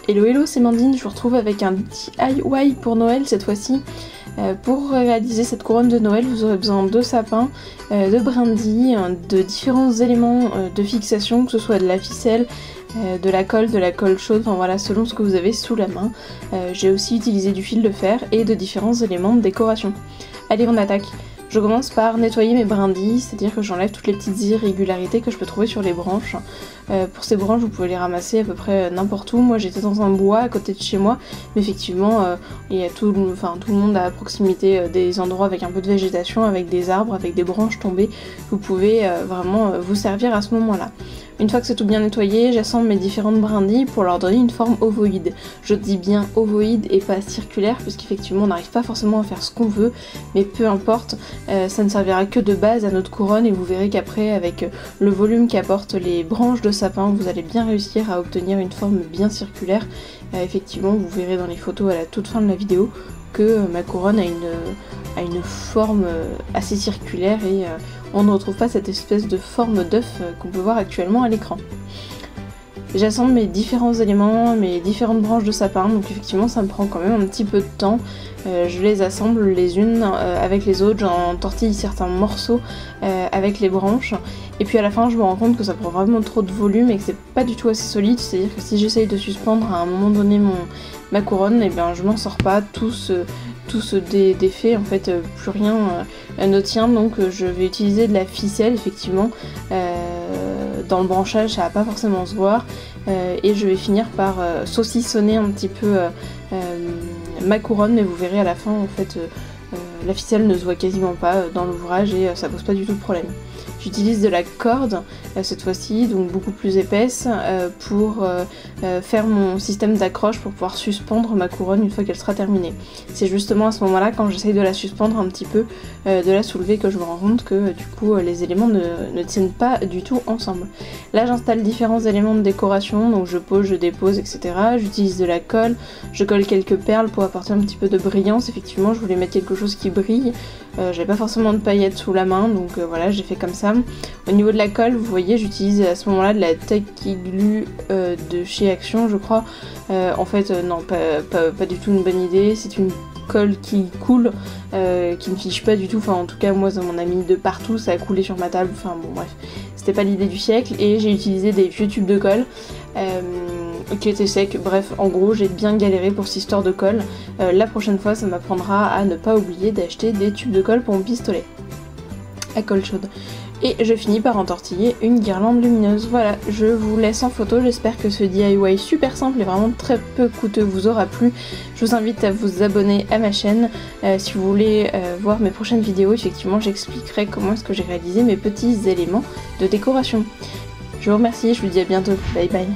Hello hello, c'est Mandine, je vous retrouve avec un DIY pour Noël cette fois-ci. Pour réaliser cette couronne de Noël, vous aurez besoin de sapins, de brindilles, de différents éléments de fixation, que ce soit de la ficelle, de la colle chaude, enfin voilà, selon ce que vous avez sous la main. J'ai aussi utilisé du fil de fer et de différents éléments de décoration. Allez, on attaque! Je commence par nettoyer mes brindilles, c'est-à-dire que j'enlève toutes les petites irrégularités que je peux trouver sur les branches. Pour ces branches, vous pouvez les ramasser à peu près n'importe où. Moi, j'étais dans un bois à côté de chez moi, mais effectivement, il y a tout le monde à proximité des endroits avec un peu de végétation, avec des arbres, avec des branches tombées. Vous pouvez vraiment vous servir à ce moment-là. Une fois que c'est tout bien nettoyé, j'assemble mes différentes brindilles pour leur donner une forme ovoïde. Je dis bien ovoïde et pas circulaire, puisqu'effectivement on n'arrive pas forcément à faire ce qu'on veut, mais peu importe, ça ne servira que de base à notre couronne et vous verrez qu'après, avec le volume qu'apportent les branches de sapin, vous allez bien réussir à obtenir une forme bien circulaire. Effectivement, vous verrez dans les photos à la toute fin de la vidéo que ma couronne a une forme assez circulaire et on ne retrouve pas cette espèce de forme d'œuf qu'on peut voir actuellement à l'écran. J'assemble mes différents éléments, mes différentes branches de sapin, donc effectivement ça me prend quand même un petit peu de temps. Je les assemble les unes avec les autres, j'en tortille certains morceaux avec les branches, et puis à la fin je me rends compte que ça prend vraiment trop de volume et que c'est pas du tout assez solide, c'est-à-dire que si j'essaye de suspendre à un moment donné ma couronne, et bien je m'en sors pas, tout se défait, en fait plus rien ne tient, donc je vais utiliser de la ficelle effectivement. Dans le branchage ça va pas forcément se voir et je vais finir par saucissonner un petit peu ma couronne, mais vous verrez à la fin en fait la ficelle ne se voit quasiment pas dans l'ouvrage et ça pose pas du tout de problème. J'utilise de la corde cette fois-ci, donc beaucoup plus épaisse, pour faire mon système d'accroche pour pouvoir suspendre ma couronne une fois qu'elle sera terminée. C'est justement à ce moment-là, quand j'essaye de la suspendre un petit peu, de la soulever, que je me rends compte que du coup les éléments ne tiennent pas du tout ensemble. Là j'installe différents éléments de décoration, donc je pose, je dépose, etc. J'utilise de la colle, je colle quelques perles pour apporter un petit peu de brillance. Effectivement je voulais mettre quelque chose qui brille, j'avais pas forcément de paillettes sous la main, donc voilà, j'ai fait comme ça. Au niveau de la colle, vous voyez, j'utilise à ce moment-là de la Tacky Glue de chez Action, je crois. En fait, non, pas du tout une bonne idée. C'est une colle qui coule, qui ne fiche pas du tout. Enfin, en tout cas, moi, ça m'en a mis de partout, ça a coulé sur ma table. Enfin, bon, bref, c'était pas l'idée du siècle. Et j'ai utilisé des vieux tubes de colle qui étaient secs. Bref, en gros, j'ai bien galéré pour cette histoire de colle. La prochaine fois, ça m'apprendra à ne pas oublier d'acheter des tubes de colle pour mon pistolet à colle chaude. Et je finis par entortiller une guirlande lumineuse. Voilà, je vous laisse en photo, j'espère que ce DIY super simple et vraiment très peu coûteux vous aura plu. Je vous invite à vous abonner à ma chaîne. Si vous voulez voir mes prochaines vidéos, effectivement j'expliquerai comment est-ce que j'ai réalisé mes petits éléments de décoration. Je vous remercie, je vous dis à bientôt, bye bye.